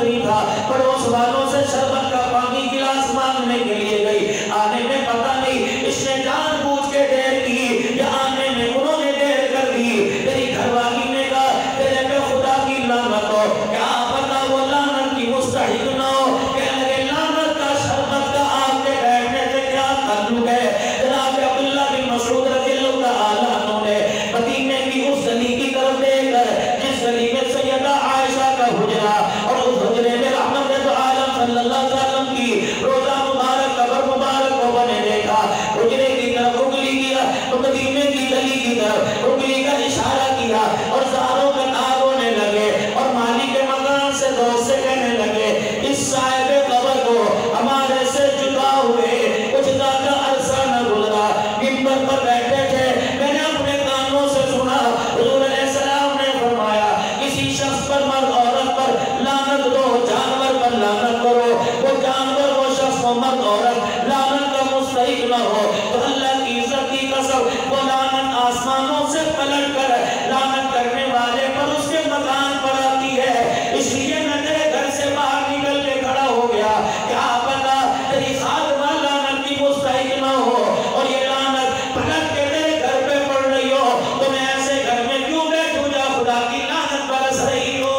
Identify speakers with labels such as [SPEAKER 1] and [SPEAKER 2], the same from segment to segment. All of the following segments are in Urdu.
[SPEAKER 1] نہیں تھا، پڑوس والوں سے شربت کا پانی گلاس مانگنے کے لیے گئی، آنے میں پتہ نہیں اس نے جان بوجھ کے دیر کی یا آنے میں انہوں نے دیر کر دی۔ تیری گھر والی نے کہا تیرے پہ خدا کی لعنت ہو، کیا پتا وہ لعنت کی مستحق نہ ہو، کہنے لگے لعنت کا شربت کا آپ کے بیٹھنے سے کیا تعلق ہے؟ جناب عبداللہ بن مسعود رضی اللہ تعالیٰ عنہ نے مدینے کی اس گلی کی طرف دیکھ کر جس گلی میں سیدہ عائشہ کا حجرا اور اس حجرے میں رحمت عالم صلی اللہ علیہ وسلم کی روزہ مبارک قبر مبارک کو بنے دیکھا، حجرے کی طرف انگلی کیا تو مدینے کی گلی کی طرف انگلی کا اشارہ کیا اور زاروں کا نار ہونے لگے اور مالک مکان سے دوست سے کہنے لگے اس صاحب قبر کو ہمارے سے جدا ہوئے کچھ زیادہ عرصہ نہ گزرا، منبر پر بیٹھے تھے، میں نے اپنے کانوں سے سنا حضور علیہ السلام نے فرمایا کسی شخص پر مرد عورت پر لعنت دو، جانور پر لعنت کرو، وہ جانور وہ شخص وہ مرد عورت لعنت کا مستحق نہ ہو تو اللہ کی عزت کی قسم وہ لعنت آسمانوں سے پلٹ کر لعنت کرنے والے پر اس کے مکان پر آتی ہے، اس لیے میں تیرے گھر سے باہر نکل کے کھڑا ہو گیا، کیا پتا تیری خادمہ لعنت کی مستحق نہ ہو اور یہ لعنت پلٹ کے تیرے گھر پہ پڑ رہی ہو تو میں ایسے گھر میں کیوں بیٹھوں جا خدا کی لعنت برس رہی ہو۔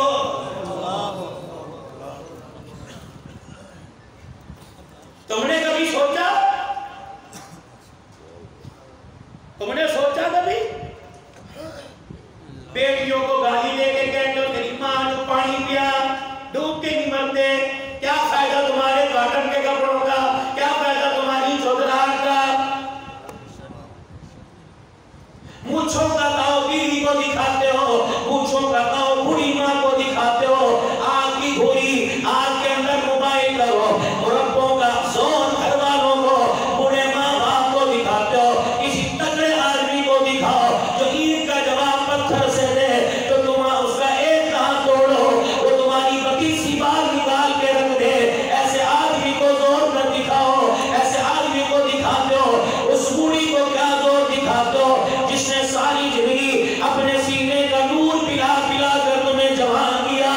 [SPEAKER 1] تم نے کبھی سوچا کبھی بیٹیوں کو گالی دے کے کہتے ہو تیری ماں نے پانی پیا ڈوب کے نہیں مرتے، کیا فائدہ تمہارے کاٹن کے کپڑوں کا، کیا فائدہ تمہاری چودراہٹ کا، مونچھوں کا تاؤ بیوی کو دکھاتے ہو، مونچھوں کا تاؤ بوڑھی ماں کو دکھاتے ہو، آگ کی گھوڑی آگ کے اندر موبائل کرو، مربوں کا زون گھر والوں کو بوڑھے ماں باپ کو دکھاتے ہو، کسی تگڑے آدمی کو دکھاؤ جو عید کا جواب پتھر سے دے تو تم اس کا ایک ہاتھ توڑو وہ تمہاری بڑی سی بال نکال کے رکھ دے، ایسے آدمی کو زور نہ دکھاؤ، ایسے آدمی کو دکھاتے ہو، اس بوڑھی کو کیا زور دکھاتے ہو جس نے ساری زندگی اپنے سینے کا نور پلا پلا کر تمہیں جوان کیا،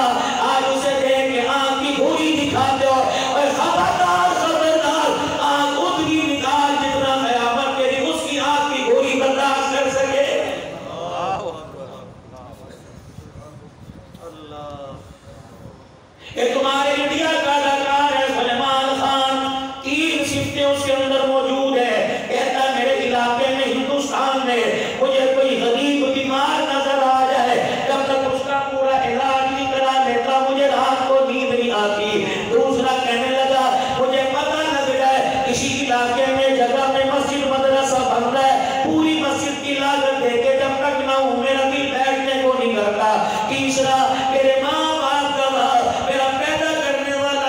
[SPEAKER 1] آج اسے دیکھ کے آنکھ کی گھوڑی دکھاتے ہو، اور خبردار خبردار آنکھ اتنی نکال جتنا قیامت کے دن اس کی آنکھ کی گھوڑی برداشت کر سکے۔ کہ تمہارے انڈیا کا اداکار ہے سلیمان خان، 3 صفتیں اس کے اندر موجود ہے، کہتا ہے میرے علاقے میں ہندوستان میں مجھے کوئی غریب بیمار نظر آ جائے جب تک اس کا پورا علاج نہیں کرا لیتا مجھے رات کو نیند نہیں آتی۔ دوسرا کہنے لگا مجھے پتہ لگ جائے کسی علاقے میں جگہ میں مسجد مدرسہ بن رہا ہے، پوری مسجد کی لاگت دے کے جب تک نہ ہوں میرا دل بیٹھنے کو نہیں کرتا۔ تیسرا میرے ماں باپ کا میرا پیدا کرنے والا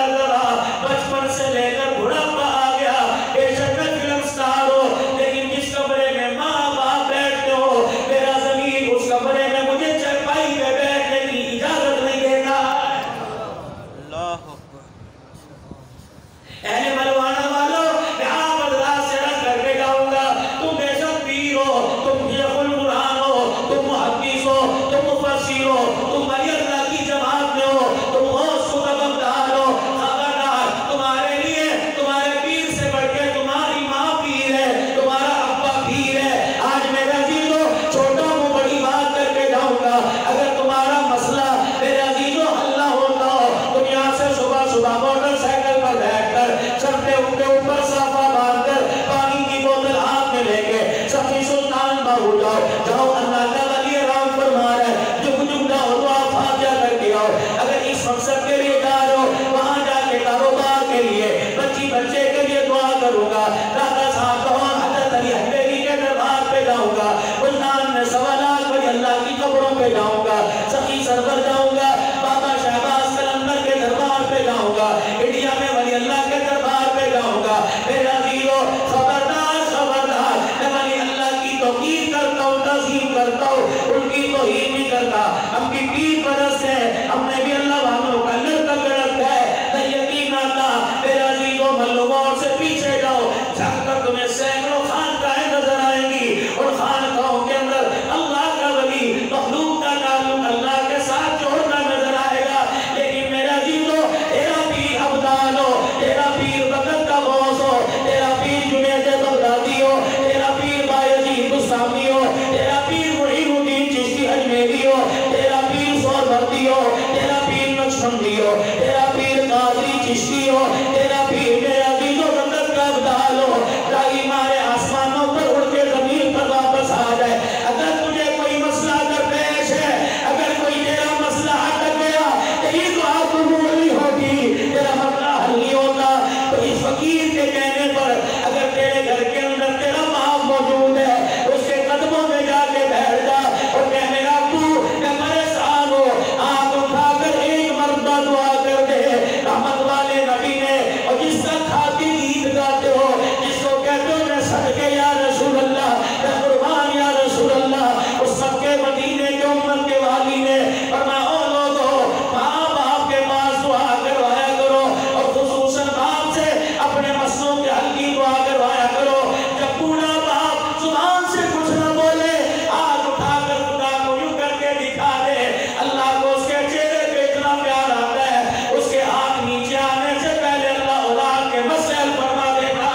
[SPEAKER 1] نقشبندی ہو, تیرا پیر قادری چشتی ہو, تیرا پیر میرے عزیز و وقت کا ابدال ہو, راہی مارے آسمانوں پر اڑ کے زمین پر واپس آ جائے. اگر تجھے کوئی مسئلہ اگر پیش ہے, اگر کوئی تیرا مسئلہ اٹک گیا, تیری دعا قبول نہیں ہوگی, تیرا مسئلہ حل نہیں ہوتا, تو اس فقیر کے کہنے پر اگر تیرے گھر کے اندر تیرا باپ موجود ہے, اس کے قدموں میں جا کے بیٹھ جا اور کہہ میرا ابو میں پریشان ہوں, آنکھ اٹھا کر ایک مرتبہ دعا کر دے. رحمت والے نبی نے, اور جس کا کھاتی گیت گاتے ہو, جس کو کہتے ہو میں صدقے یا رسول اللہ, میں قربان یا رسول اللہ, اس سب کے مدینے کے امت کے والی نے فرمایا او لوگو ماں باپ کے پاس دعا کروایا کرو, اور خصوصاً باپ سے اپنے مسئلوں کے حل کی دعا کروایا کرو. جب بوڑھا باپ زبان سے کچھ نہ بولے, ہاتھ اٹھا کر خدا کو یوں کر کے دکھا دے, اللہ کو اس کے چہرے پہ اتنا پیار آتا ہے, اس کے ہاتھ نیچے آنے سے پہلے اللہ اولاد کے مسئلے فرما دے گا.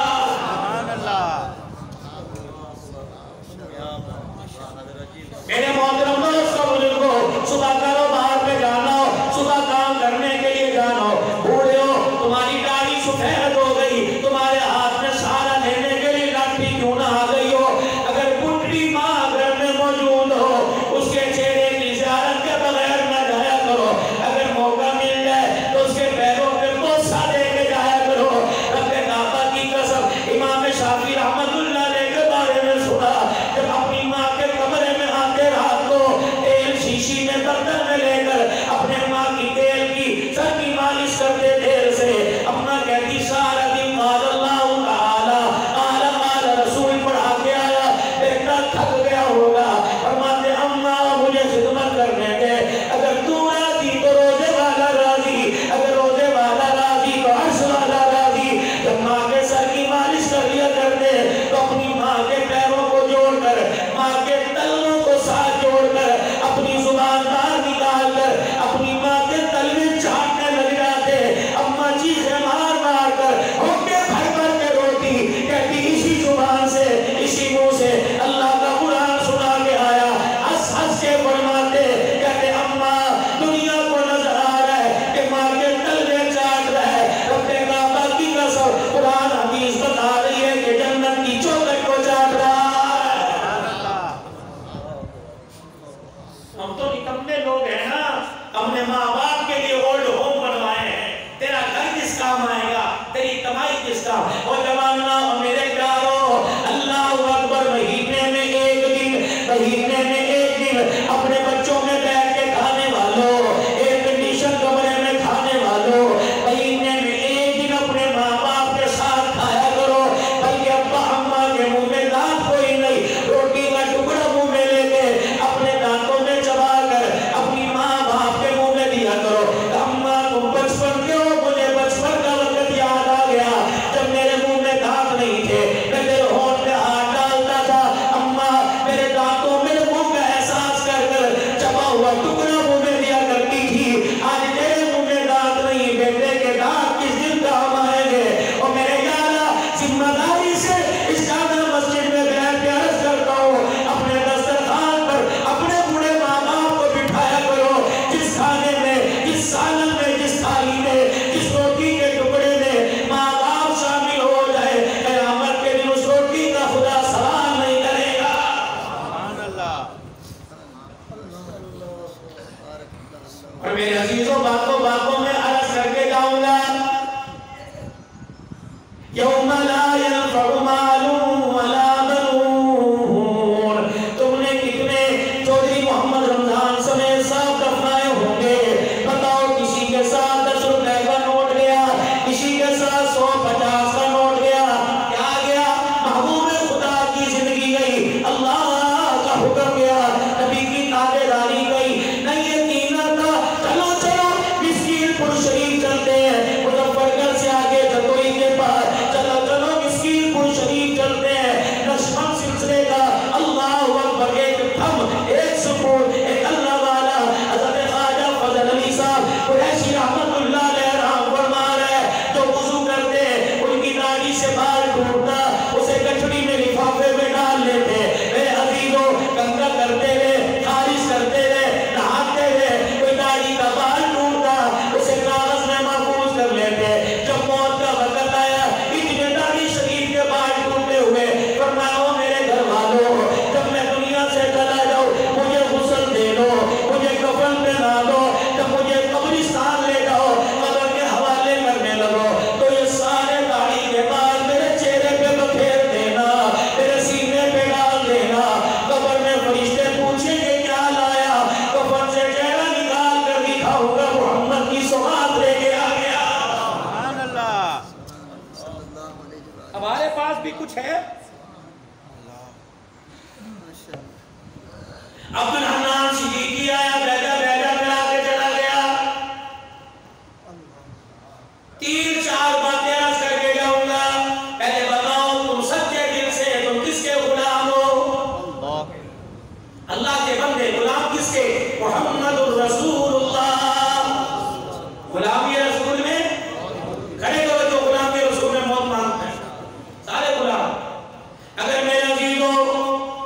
[SPEAKER 1] میرے محترم دوستو بزرگو, صبح کاروبار پہ جانا ہو, صبح کام کرنے کے لیے جانا ہو, بوڑھے ہو تمہاری داڑھی سفید ہو گئی, تمہارے ہاتھ میں سہارا لینے کے لیے لاٹھی کیوں نہ آ گئی ہو, اگر بڈھی ماں گھر میں موجود ہو, اس کے چہرے کی زیارت کے بغیر نہ جایا کرو, اگر موقع مل جائے تو اس کے پیروں پہ بوسہ دے کے جایا کرو. رب کعبہ کی قسم, امام شافعی رحمت اللہ علیہ کے بارے میں سنا, جب اپنی ماں کے کمرے میں آتے رات کو تیل شیشی میں برتن میں لے کر اپنے ماں کی تیل کی سر کی مالش کرتے دیر سے, اپنا کہتی سارا دن قال اللہ تعالی قال قال رسول پڑھا کے آیا, بیٹا تھک گیا ہوگا, فرماتے اماں مجھے خدمت کرنے دے, اگر تو راضی تو روزے والا راضی, اگر روزے والا راضی تو عرش والا راضی. جب ماں کے سر کی مالش کر لیا کرتے تو اپنی ماں کے پیروں کو جوڑ کر, ماں کے تلووں کو ساتھ جوڑ کر, اپنی زبان باہر نکال کر اپنی ماں کے تلوے چاٹنے لگ جاتے. اماں چیخیں مار مار کر ہوکے بھر بھر کے روتی, کہتی اسی زبان سے اسی منہ سے اللہ کا قرآن سنا کے آیا. ہنس ہنس کے فرماتے, کہتے اماں دنیا کو نظر آ رہا ہے کہ ماں کے تلوے چاٹ رہا ہے, رب کعبہ کی قسم قرآن حدیث بتا رہی ہے کہ جنت کی چوکھٹ کو چاٹ رہا ہے. ہم تو نکمے لوگ ہیں نا, ہم نے ماں باپ کے لیے اولڈ ہوم بنوائے ہیں, تیرا گھر کس کام آئے گا, تیری کمائی کس کام. اور جواننا میرے پیارو, اللہ اکبر, مہینے میں ایک دن اپنے بچوں میں بیٹھ کے کھانے والوں, ایئر کنڈیشن کمرے میں کھانے والوں, مہینے میں ایک دن اپنے ماں باپ کے ساتھ کھایا کرو, بلکہ ابا اماں کے منہ میں دانت کوئی نہیں, روٹی کا ٹکڑا منہ میں لے کے اپنے دانتوں میں چبا کر اپنی ماں باپ کے منہ میں دیا کرو. اماں تم بچپن کے ہو, مجھے بچپن کا وقت یاد آ گیا جب میرے منہ میں دانت نہیں تھے, میں تیرے ہونٹ پہ ہاتھ ڈالتا تھا, اماں میرے دانتوں میں منہ کا احساس کر کر چبا ہوا ٹکڑا منہ میں دیا کرتی تھی. آج تیرے منہ میں دانت نہیں, بیٹے کے دانت کس دن کام آئیں گے. اور میرے یارا ذمہ داری سے اس جامع مسجد میں بیٹھ کے عرض کرتا ہوں, اپنے دسترخوان پر اپنے بوڑھے ماں باپ کو بٹھایا کرو, جس کھانے میں, جس سالن میں, جس تھالی میں, جس روٹی کے ٹکڑے میں ماں باپ شامل ہو جائے, قیامت کے دن اس روٹی کا خدا سوال نہیں کرے گا. اور میرے عزیزوں, باتوں میں عرض کر کے جاؤں گا, یوم لا ينفع مال ولا بنون. تم نے کتنے چودھری محمد رمضان سمیت صاحب دفنائے ہوں گے, بتاؤ کسی کے ساتھ 10 روپے کا نوٹ گیا, کسی کے ساتھ 150 کا نوٹ گیا, کیا گیا, محبوب خدا کی زندگی گئی, اللہ کا حکم گیا, نبی کی تابعداری گئی, نہیں یقین آتا, چلو مسکین پور شریف چلتے ہیں, مظفر گڑھ سے آگے جتوئی کے پاس, چلو مسکین پور شریف
[SPEAKER 2] بھی کچھ ہے؟
[SPEAKER 1] عبد الحنان صدیقی آیا، بیجا ملا کے چلا گیا. 3-4 باتیں عرض کر کے جاؤں گا. پہلے بتاؤ تم سچے دل سے تم کس کے غلام ہو؟ اللہ کے بندے. غلام کس کے؟ محمد الرسول اللہ. غلامی رسول میں کھڑے کرو جو غلامی رسول میں موت مانگتے ہیں، سارے غلام. اگر میرے عزیزوں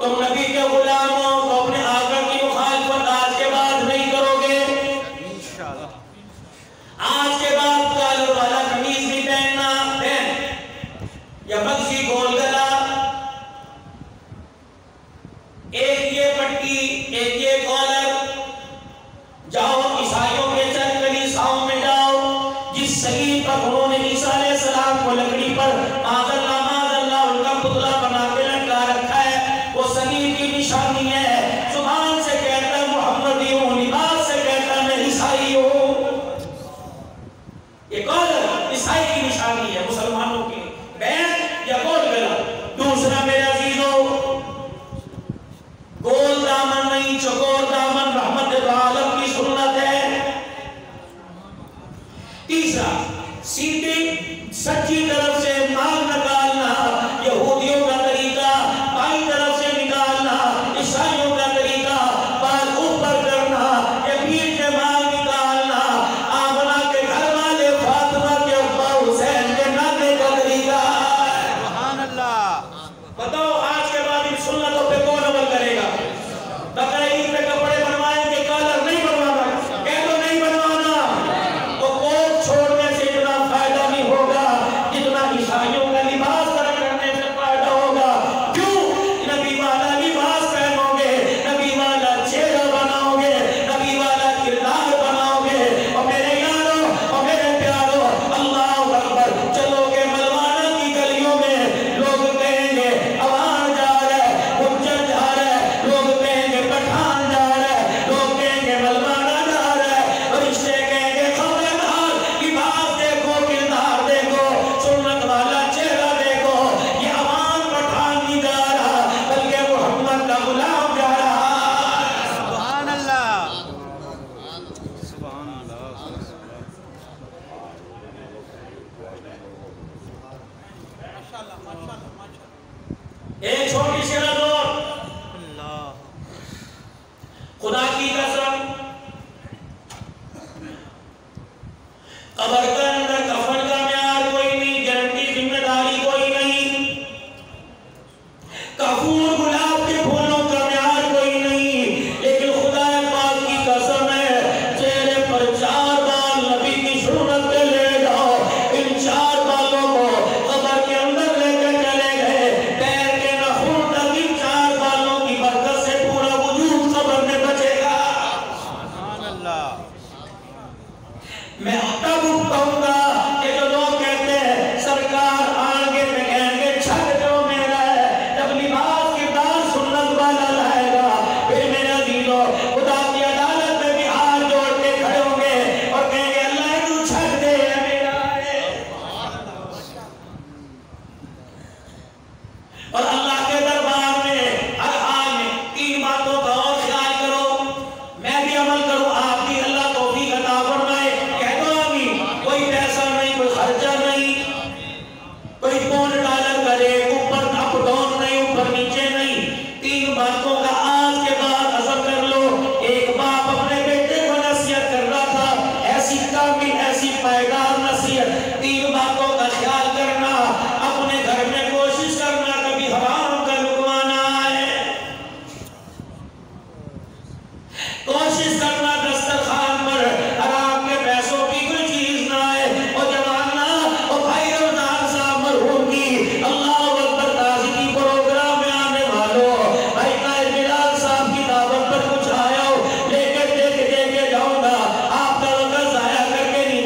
[SPEAKER 1] تم نبی کے غلام ہو تو اپنے آقا کی مخالفت آج کے بعد نہیں کرو گے. آج کے بعد کالر والا قمیض نہیں پہننا، یا بکسی گول گلا، ایک یہ پٹی ایک یہ کالر. جاؤ عیسائیوں کے چند کلیساؤں میں جاؤ، جس صلیب پر انہوں نے عیسیٰ علیہ السلام کو لکڑی پر معاذ اللہ ان کا پتلا بنا کے لٹکا رکھا ہے، وہ صلیب کی نشانی ہے. زبان سے کہتا ہے محمدی ہوں، لباس سے کہتا ہے میں عیسائی ہوں. یہ کالر عیسائی کی نشانی ہے، مسلمانوں کی بیعت یا گول گلا. دوسرا میرے عزیزوں، گول دامن نہیں چکور دامن رحمت عالم کی سنت ہے. تیسرا، سیدھی سچی طرف سے مال نکالنا یہودیوں کا طریقہ، بائیں طرف سے نکالنا عیسائیوں کا طریقہ، بال اوپر کرنا یہ بیچ سے مال نکالنا آمنہ کے گھر والے فاطمہ کے ابا حسین کے نانے کا طریقہ.
[SPEAKER 2] سبحان اللہ.
[SPEAKER 1] بتاؤ آج کے بعد ان سنتوں پہ کون عمل کرے گا؟ بقرہ عید پہ کپڑے بنوائیں گے، کالر نہیں بنوانا، کہہ دو نہیں بنوانا. وہ کوٹ چھوڑنے سے اتنا فائدہ نہیں ہوگا جتنا عیسائیوں کا لباس ترک کرنے سے فائدہ ہوگا. کیوں؟ نبی والا لباس پہنو گے، نبی والا چہرہ بناؤ گے، نبی والا کردار بناؤ گے. اور میرے یاروں اور میرے پیاروں، اللہ اکبر. چلو گے ملوانہ کی گلیوں میں، لوگ کہیں گے عوام جا رہا ہے، حجر جا رہا ہے، لوگ کہیں گے پٹھان جا رہا ہے، لوگ کہیں گے ملوانہ جا رہا ہے، اور رشتے کہیں گے خبردار لباس دیکھو کردار دیکھو سنت والا چہرہ دیکھو. یہ عوام پٹھان نہیں جا رہا بلکہ محمد کا غلام جا رہا.
[SPEAKER 2] سبحان اللہ. سبحان اللہ.
[SPEAKER 1] ایک چھوٹی سی رد اور،
[SPEAKER 2] اللہ.
[SPEAKER 1] خدا کی قسم قبر کے اندر کفن کا معیار کوئی نہیں، گارنٹی ذمہ داری کوئی نہیں، کافور گلاب کے پھولوں کا معیار کوئی نہیں، لیکن خدا پاک کی قسم ہے چہرے پر 4 بال نبی کی سنت پہ لے جاؤ. ان 4 بالوں کو قبر کے اندر لے کے چلے گئے، پیر کے ناخن تک ان 4 بالوں کی برکت سے پورا وجود قبر میں بچے گا.
[SPEAKER 2] سبحان اللہ.
[SPEAKER 1] میں تب کہوں گا کہ جو لوگ کہتے ہیں سرکار آگے میں کہیں گے چھت جو میرا ہے، جب لباس کردار سنت والا لائے گا پھر میرے عزیزوں خدا کی عدالت میں بھی ہاتھ جوڑ کے کھڑے ہوں گے اور کہیں گے اللہ تو چھت دے میرا ہے. اور اللہ کے دربار میں ہر حال میں 3 باتوں کا اور خیال کرو، میں بھی عمل کروں، آپ بھی اللہ توفیق عطا فرمائے. کہہ دو آمین. کوئی پیسہ نہیں، کوئی خرچہ نہیں، کوئی پون ڈالر کرے اوپر اپ ڈاؤن نہیں، اوپر نیچے نہیں. 3 باتوں کا آج کے بعد عزم کر لو. ایک باپ اپنے بیٹے کو نصیحت کر رہا تھا، ایسی کامل ایسی پائیدار نصیحت. 3 باتوں کا خیال کرنا، اپنے گھر میں کوشش کرنا کبھی حرام کا لقمہ نہ آئے، کوشش کرنا دسترخوان پر حرام کے پیسوں کی کوئی چیز نہ آئے. اور جوانہ اور بھائی رمضان صاحب مرحوم کی اللہ اکبر تازگی پروگرام میں آنے والوں، بھائی قائد بلال صاحب کی دعوت پر کچھ آیا ہو لے کے دے کے جاؤں گا. آپ کا وقت ضائع کر کے نہیں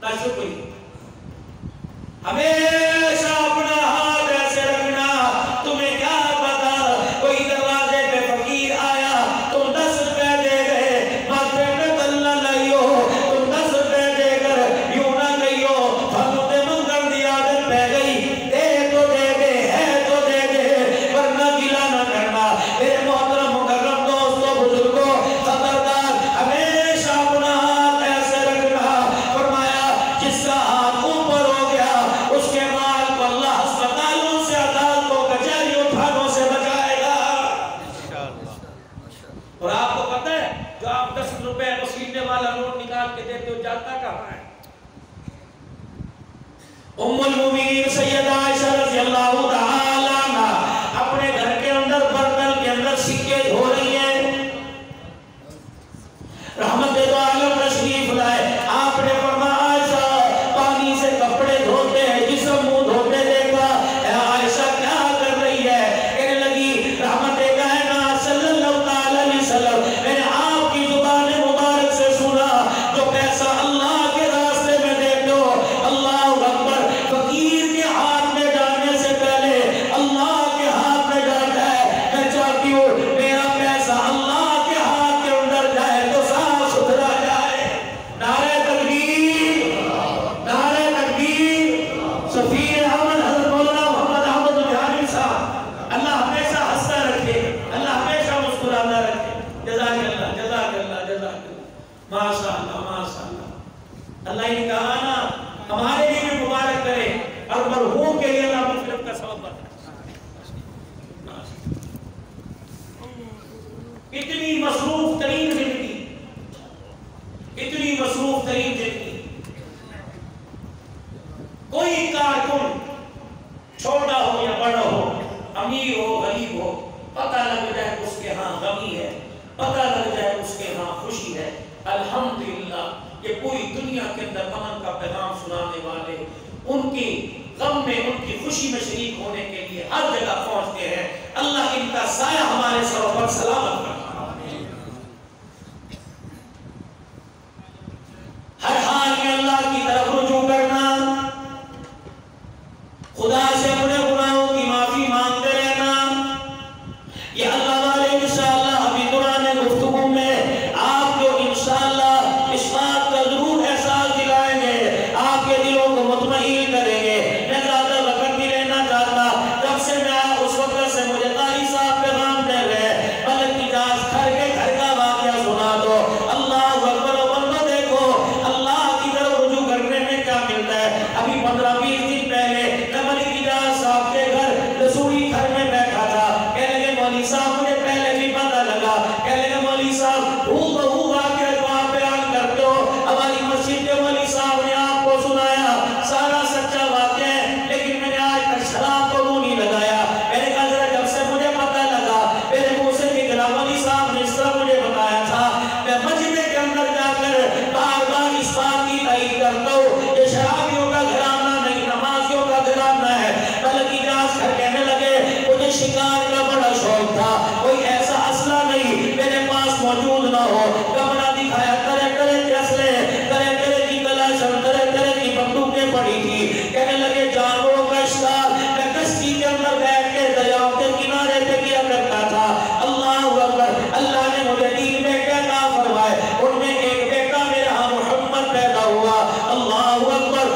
[SPEAKER 1] نہ شکری. ہمیشہ اپنا ہاتھ ایسے رکھنا. تمہیں کیا پتا کوئی دروازے پہ فقیر آیا, تم 10 روپے دے گئے, ماتھے پہ تلنا لائیو, تم 10 روپے دے کر یوں نہ کہیو پھلوں دے منگل دی عادت پہ گئی. دے تو دے دے, ہے تو دے دے, ورنہ گلا نہ کرنا. میرے محترم مکرم دوستو بزرگوں, خبردار, ہمیشہ اپنا ہاتھ ایسے رکھنا. فرمایا جس کا ہاتھ اوپر ہو گیا اس کے مال کو اللہ ہسپتالوں سے, عدالتوں, کچہریوں, تھانوں سے بچائے گا. اور آپ کو پتہ ہے جو آپ 10 روپے وسیلنے والا نوٹ نکال کے دیتے ہو جاتا کہاں ہے؟ ام المومنین سیدہ عائشہ رضی اللہ تعالی عنہ اپنے گھر کے اندر برتن کے اندر سکے دھو رہی ہیں. رحمت دو عالم تشریف لائے. آپ نے فرمایا عائشہ پانی سے کپڑے دھوتے ہیں, جسم منہ دھوتے دیکھا. اے عائشہ کیا کر رہی ہے؟ کہنے لگی رحمت کائنات صلی اللہ تعالی علیہ وسلم, میں نے آپ کی زبان مبارک سے سنا جو پیسہ اللہ کے راستے میں دیتے ہو, اللہ اکبر, فقیر کے ہاتھ میں جانے سے پہلے اللہ کے ہاتھ میں جاتا ہے. میں چاہتی ہوں میرا پیسہ اللہ کے ہاتھ کے اندر جائے تو صاف ستھرا جائے. نعرہ تکبیر, نعرہ تکبیر. سفیر احمد حضرت مولانا محمد احمد بہانی صاحب, اللہ ہمیشہ ہنستا رکھے, اللہ ہمیشہ مسکراتا رکھے. جزاک اللہ, جزاک اللہ, جزاک اللہ, ماشاء اللہ, ماشاء اللہ. اللہ نے کہا نا ہمارے لیے بھی مبارک کرے اور مرحوم کے لیے اللہ مغفرت کا سبب بنائے. اتنی مصروف ترین زندگی, اتنی مصروف ترین زندگی. کوئی کارکن چھوٹا ہو یا بڑا ہو, امیر ہو غریب ہو, پتہ لگ جائے اس کے ہاں غمی ہے, پتہ لگ جائے اس کے ہاں خوشی ہے. الحمدللہ یہ پوری دنیا کے اندر امن کا پیغام سنانے والے ان کی غم میں, ان کی خوشی میں شریک ہونے کے لیے ہر جگہ پہنچتے ہیں. اللہ ان کا سایہ ہمارے سروں پر سلامت رکھے. ہر حال میں اللہ کی طرف رجوع کرنا, خدا سے اپنے گناہوں کی معافی مانگتے رہنا. یہ اللہ والے انشاءاللہ ابھی دوران گفتگو میں آپ جو انشاءاللہ اس بات کا ضرور احساس دلائیں گے, آپ کے دلوں کو مطمئن کریں گے. میں زیادہ وقت نہیں لینا چاہتا, جب سے میں اس وقت سے مجھے قاری صاحب پیغام دے رہے بلکہ اجازت گھر کے گھر کا واقعہ سنا دو. اللہ اکبر, بندو دیکھو اللہ کی طرف رجوع کرنے میں کیا ملتا ہے. ابھی 15-20 دن پہلے میں ملک اجازت صاحب کے گھر رسولی گھر میں بیٹھا تھا. کہنے لگے مولوی صاحب مجھے پہلے بھی پتہ لگا. کہنے لگے مولوی صاحب ہو بہو واقعہ جو آپ بیان کرتے ہو ہماری مسجد کے مولوی صاحب نے آپ کو سنایا, سارا سچا واقعہ ہے, لیکن میں نے آج تک شراب کو منہ نہیں لگایا. میں نے کہا ذرا جب سے مجھے پتہ لگا میرے منہ سے نکلا مولوی صاحب نے اس طرح مجھے بتایا تھا, میں مسجد کے اندر جا کر بار بار اس بات کی تائید کرتا ہوں یہ شرابیوں کا گھرانہ نہیں, نمازیوں کا گھرانہ ہے. بلکہ اجازت گھر کہنے لگے مجھے شکار کا بڑا شوق تھا, کوئی ایسا اسلحہ نہیں میرے پاس موجود نہ ہو. کمرہ دکھایا, طرح طرح کے اسلحے, طرح طرح کی کلاشن, طرح طرح کی بندوقیں پڑی تھی. کہنے لگے جانوروں کا شکار میں کشتی کے اندر بیٹھ کے دریاؤں کے کنارے پہ کیا کرتا تھا. اللہ اکبر, اللہ نے مجھے 3 بیٹے عطا فرمائے, ان میں ایک بیٹا میرا محمد پیدا ہوا. اللہ اکبر,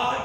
[SPEAKER 1] 8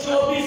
[SPEAKER 1] 24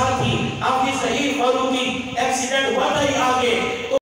[SPEAKER 1] ساتھی حافظ ظہیر فاروقی ایکسیڈنٹ ہوا تھا ہی آگے